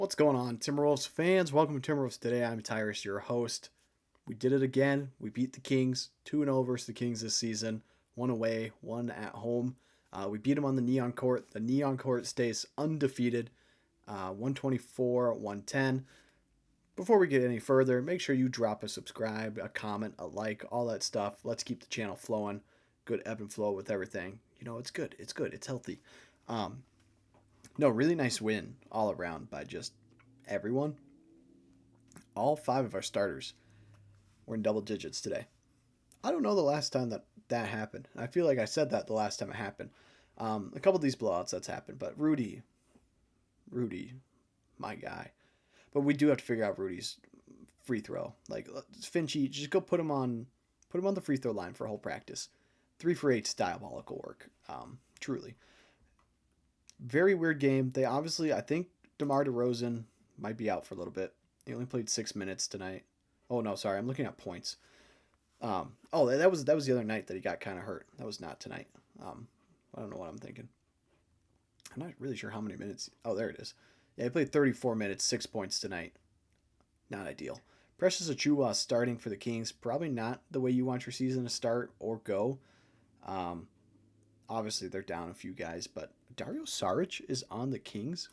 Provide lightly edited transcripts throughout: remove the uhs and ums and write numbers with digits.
What's going on, Timberwolves fans? Welcome to Timberwolves Today. I'm Tyrus, your host. We did it again. We beat the Kings 2-0 versus the Kings this season. One away, one at home. We beat them on the Neon Court. The Neon Court stays undefeated, 124, 110. Before we get any further, make sure you drop a subscribe, a comment, a like, all that stuff. Let's keep the channel flowing. Good ebb and flow with everything. It's good. It's good. It's healthy. Um, no, really nice win all around by just everyone. All five of our starters were in double digits today. I don't know the last time that happened. I feel like I said that the last time it happened. A couple of these blowouts that's happened, but Rudy, my guy. But we do have to figure out Rudy's free throw. Like Finchy, just go put him on the free throw line for a whole practice. 3 for 8's diabolical work. Truly, very weird game. They obviously, I think DeMar DeRozan might be out for a little bit. He only played 6 minutes tonight. Oh no, sorry, I'm looking at points. That was the other night that he got kind of hurt. That was not tonight. I don't know what I'm thinking. I'm not really sure how many minutes. Oh, there it is. Yeah, he played 34 minutes, 6 points tonight. Not ideal. Precious Achiuwa starting for the Kings. Probably not the way you want your season to start or go. Um, Obviously they're down a few guys, but Dario Saric is on the Kings.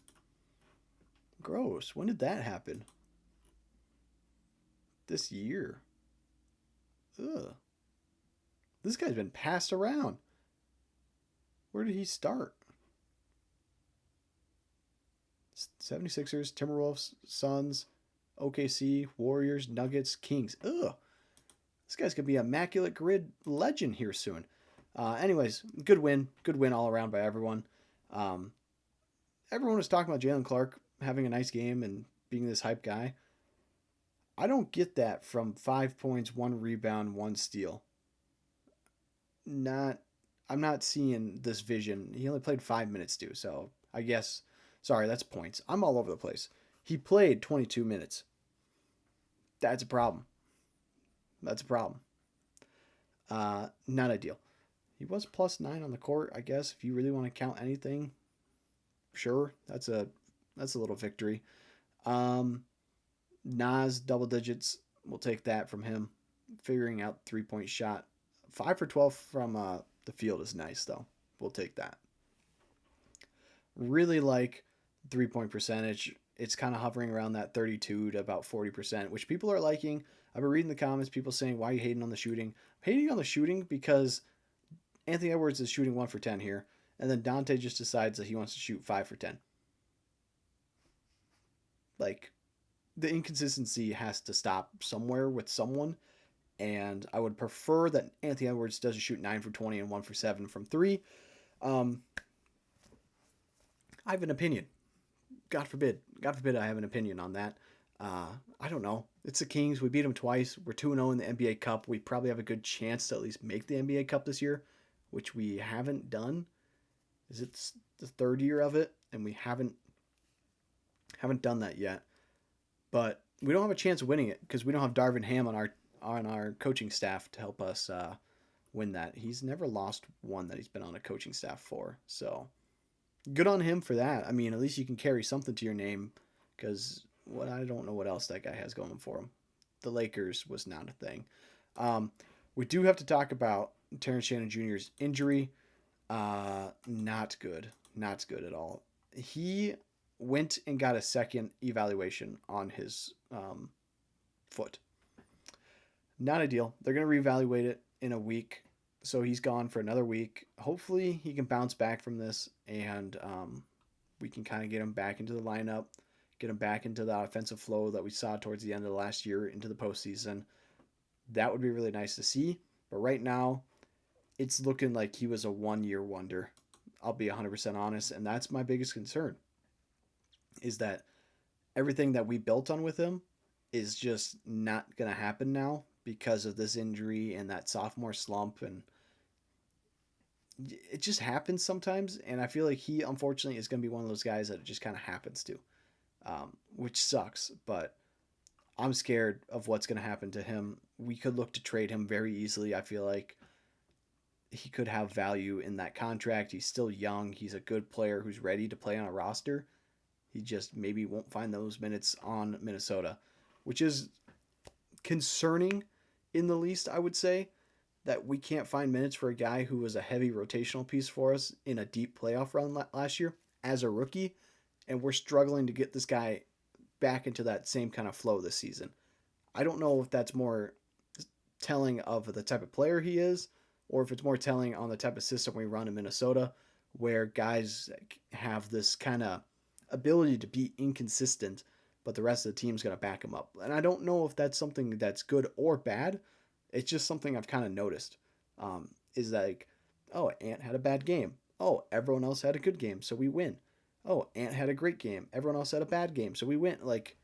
Gross. When did that happen? This year. Ugh. This guy's been passed around. Where did he start? 76ers, Timberwolves, Suns, OKC, Warriors, Nuggets, Kings. Ugh. This guy's going to be immaculate grid legend here soon. Anyways, good win. Good win all around by everyone. Um, Everyone was talking about Jalen Clark having a nice game and being this hype guy. I don't get that from 5 points, 1 rebound, 1 steal. Not, I'm not seeing this vision. He only played 5 minutes too, so I guess. Sorry, that's points. I'm all over the place. He played 22 minutes. That's a problem. That's a problem. Not ideal. He was +9 on the court, I guess. If you really want to count anything, sure, that's a little victory. Um, Nas double digits. We'll take that from him. Figuring out 3 point shot. 5 for 12 from the field is nice though. We'll take that. Really like 3 point percentage. It's kind of hovering around that 32 to about 40%, which people are liking. I've been reading the comments, people saying, why are you hating on the shooting? I'm hating on the shooting because Anthony Edwards is shooting 1 for 10 here, and then Dante just decides that he wants to shoot 5 for 10. Like, the inconsistency has to stop somewhere with someone, and I would prefer that Anthony Edwards doesn't shoot 9 for 20 and 1 for 7 from three. Um, I have an opinion. God forbid I have an opinion on that. I don't know. It's the Kings. We beat them twice. We're 2-0 in the NBA Cup. We probably have a good chance to at least make the NBA Cup this year, which we haven't done. Is it the third year of it? And we haven't done that yet. But we don't have a chance of winning it because we don't have Darvin Ham on our coaching staff to help us win that. He's never lost one that he's been on a coaching staff for. So good on him for that. I mean, at least you can carry something to your name because I don't know what else that guy has going for him. The Lakers was not a thing. Um, we do have to talk about Terrence Shannon Jr.'s injury. Not good. Not good at all. He went and got a second evaluation on his foot. Not ideal. They're going to reevaluate it in a week. So he's gone for another week. Hopefully he can bounce back from this and we can kind of get him back into the lineup, get him back into the offensive flow that we saw towards the end of the last year into the postseason. That would be really nice to see. But right now, it's looking like he was a 1 year wonder. I'll be 100% honest. And that's my biggest concern is that everything that we built on with him is just not going to happen now because of this injury and that sophomore slump. And it just happens sometimes. And I feel like he, unfortunately, is going to be one of those guys that it just kind of happens to, which sucks. But I'm scared of what's going to happen to him. We could look to trade him very easily. I feel like he could have value in that contract. He's still young. He's a good player who's ready to play on a roster. He just maybe won't find those minutes on Minnesota, which is concerning in the least, I would say, that we can't find minutes for a guy who was a heavy rotational piece for us in a deep playoff run last year as a rookie, and we're struggling to get this guy back into that same kind of flow this season. I don't know if that's more telling of the type of player he is, or if it's more telling on the type of system we run in Minnesota, where guys have this kind of ability to be inconsistent, but the rest of the team's going to back him up. And I don't know if that's something that's good or bad. It's just something I've kind of noticed. Is like, oh, Ant had a bad game. Oh, everyone else had a good game, so we win. Oh, Ant had a great game. Everyone else had a bad game, so we win. Like,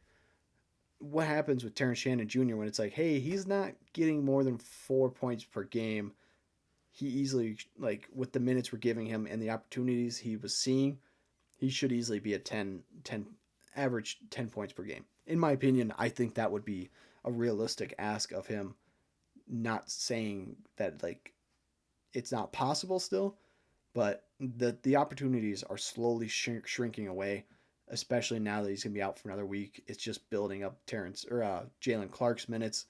what happens with Terrence Shannon Jr. when it's like, hey, he's not getting more than 4 points per game. He easily, like, with the minutes we're giving him and the opportunities he was seeing, he should easily be a 10 average 10 points per game. In my opinion, I think that would be a realistic ask of him, not saying that, like, it's not possible still, but the opportunities are slowly shrinking away, especially now that he's going to be out for another week. It's just building up Terrence or Jalen Clark's minutes.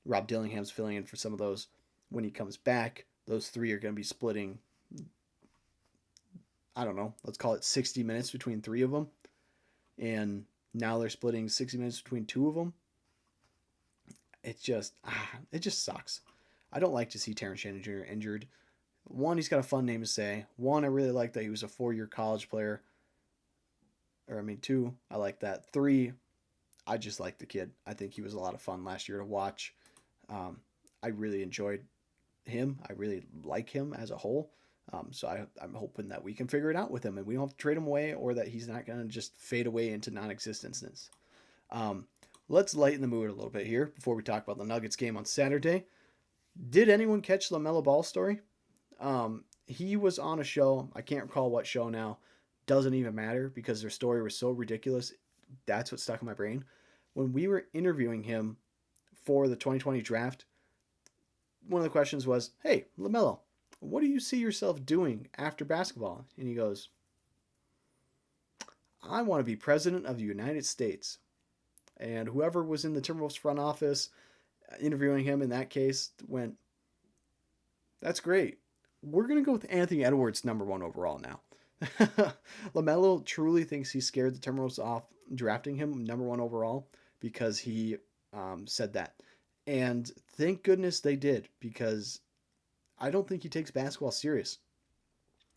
Rob Dillingham's filling in for some of those. When he comes back, those three are going to be splitting, I don't know, let's call it 60 minutes between three of them. And now they're splitting 60 minutes between two of them. It just sucks. I don't like to see Terrence Shannon Jr. injured. One, he's got a fun name to say. One, I really like that he was a 4-year college player. Two, I like that. Three, I just like the kid. I think he was a lot of fun last year to watch. I really enjoyed him. I really like him as a whole. So I'm hoping that we can figure it out with him and we don't have to trade him away, or that he's not going to just fade away into non-existence. Let's lighten the mood a little bit here before we talk about the Nuggets game on Saturday. Did anyone catch LaMelo Ball's story? He was on a show. I can't recall what show now. Doesn't even matter because their story was so ridiculous. That's what stuck in my brain. When we were interviewing him for the 2020 draft, one of the questions was, hey, LaMelo, what do you see yourself doing after basketball? And he goes, I want to be president of the United States. And whoever was in the Timberwolves front office interviewing him in that case went, that's great. We're going to go with Anthony Edwards, number 1 overall now. LaMelo truly thinks he scared the Timberwolves off drafting him number 1 overall because he said that. And thank goodness they did, because I don't think he takes basketball serious.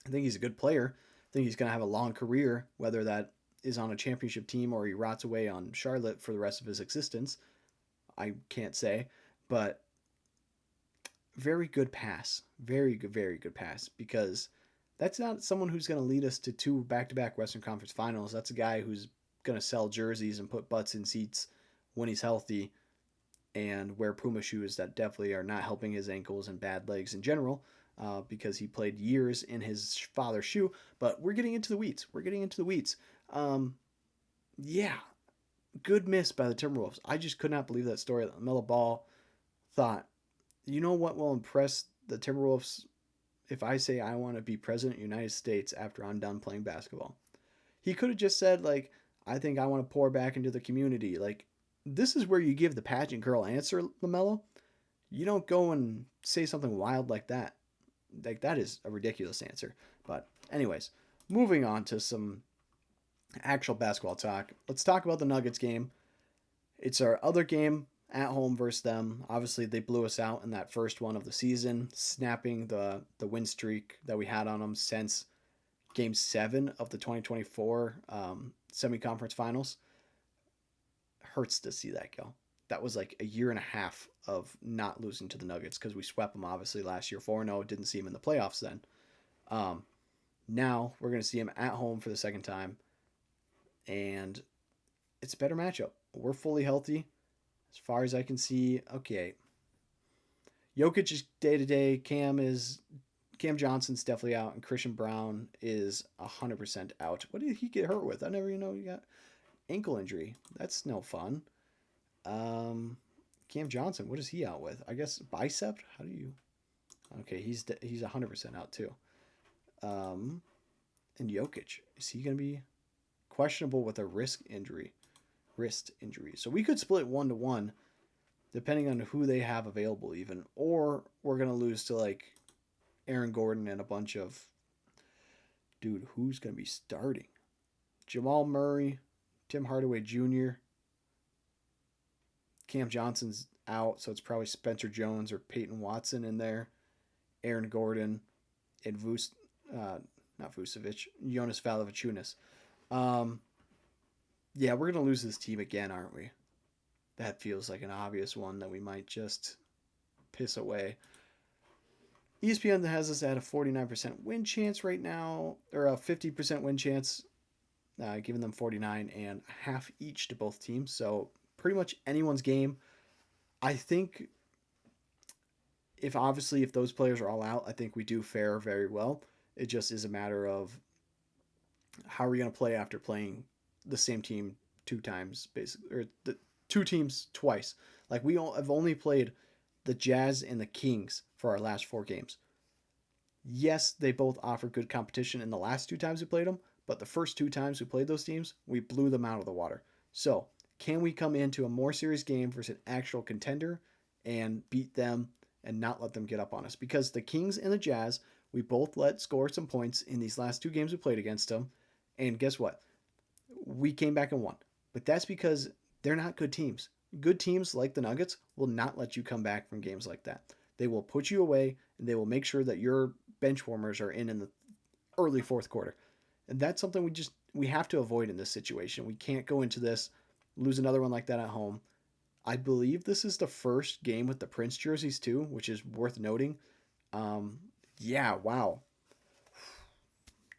I think he's a good player. I think he's going to have a long career, whether that is on a championship team or he rots away on Charlotte for the rest of his existence. I can't say, but very good pass. Very good pass, because that's not someone who's going to lead us to 2 back-to-back Western Conference Finals. That's a guy who's going to sell jerseys and put butts in seats when he's healthy and wear Puma shoes that definitely are not helping his ankles and bad legs in general, because he played years in his father's shoe. But we're getting into the weeds. Yeah, good miss by the Timberwolves. I just could not believe that story. LaMelo Ball thought, you know what will impress the Timberwolves if I say I want to be president of the United States after I'm done playing basketball? He could have just said, like, I think I want to pour back into the community. Like, this is where you give the pageant girl answer, LaMelo. You don't go and say something wild like that. Like, that is a ridiculous answer. But anyways, moving on to some actual basketball talk. Let's talk about the Nuggets game. It's our other game at home versus them. Obviously, they blew us out in that first one of the season, snapping the win streak that we had on them since Game 7 of the 2024 semi-conference finals. Hurts to see that go. That was like a year and a half of not losing to the Nuggets, because we swept them obviously last year 4-0. Didn't see them in the playoffs then. Now we're going to see them at home for the second time, and it's a better matchup. We're fully healthy as far as I can see. Okay, Jokic is day-to-day. Cam Johnson's definitely out, and Christian Brown is 100% out. What did he get hurt with? I never even know he got ankle injury. That's no fun. Cam Johnson, what is he out with? I guess bicep? How do you... Okay, he's 100% out too. And Jokic, is he going to be questionable with a wrist injury. So we could split 1-1 depending on who they have available even, or we're going to lose to like Aaron Gordon and a bunch of dude, who's going to be starting? Jamal Murray, Tim Hardaway Jr., Cam Johnson's out, so it's probably Spencer Jones or Peyton Watson in there. Aaron Gordon and not Vucevic, Jonas Valanciunas. Um, yeah, we're gonna lose this team again, aren't we? That feels like an obvious one that we might just piss away. ESPN has us at a 49% win chance right now, or a 50% win chance, giving them 49 and half each to both teams. So pretty much anyone's game. I think if those players are all out, I think we do fare very well. It just is a matter of how are we going to play after playing the same team two times, basically, or the two teams twice. Like have only played the Jazz and the Kings for our last 4 games. Yes, they both offer good competition in the last 2 times we played them, but the first 2 times we played those teams, we blew them out of the water. So, can we come into a more serious game versus an actual contender and beat them and not let them get up on us? Because the Kings and the Jazz, we both let score some points in these last 2 games we played against them. And guess what? We came back and won. But that's because they're not good teams. Good teams like the Nuggets will not let you come back from games like that. They will put you away and they will make sure that your bench warmers are in the early fourth quarter. And that's something we have to avoid in this situation. We can't go into this, lose another one like that at home. I believe this is the first game with the Prince jerseys too, which is worth noting. Yeah, wow.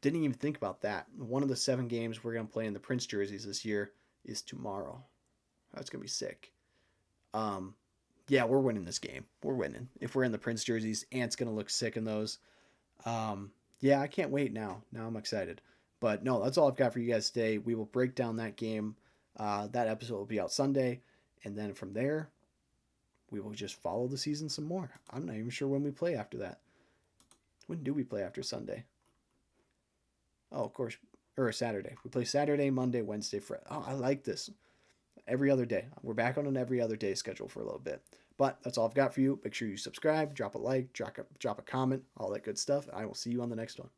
Didn't even think about that. One of the 7 games we're going to play in the Prince jerseys this year is tomorrow. That's going to be sick. Um, yeah, we're winning this game. We're winning. If we're in the Prince jerseys, Ant's going to look sick in those. Yeah, I can't wait now. Now I'm excited. But no, that's all I've got for you guys today. We will break down that game. That episode will be out Sunday. And then from there, we will just follow the season some more. I'm not even sure when we play after that. When do we play after Sunday? Oh, of course. Or Saturday. We play Saturday, Monday, Wednesday, Friday. Oh, I like this. Every other day. We're back on an every other day schedule for a little bit. But that's all I've got for you. Make sure you subscribe, drop a like, drop a comment, all that good stuff. I will see you on the next one.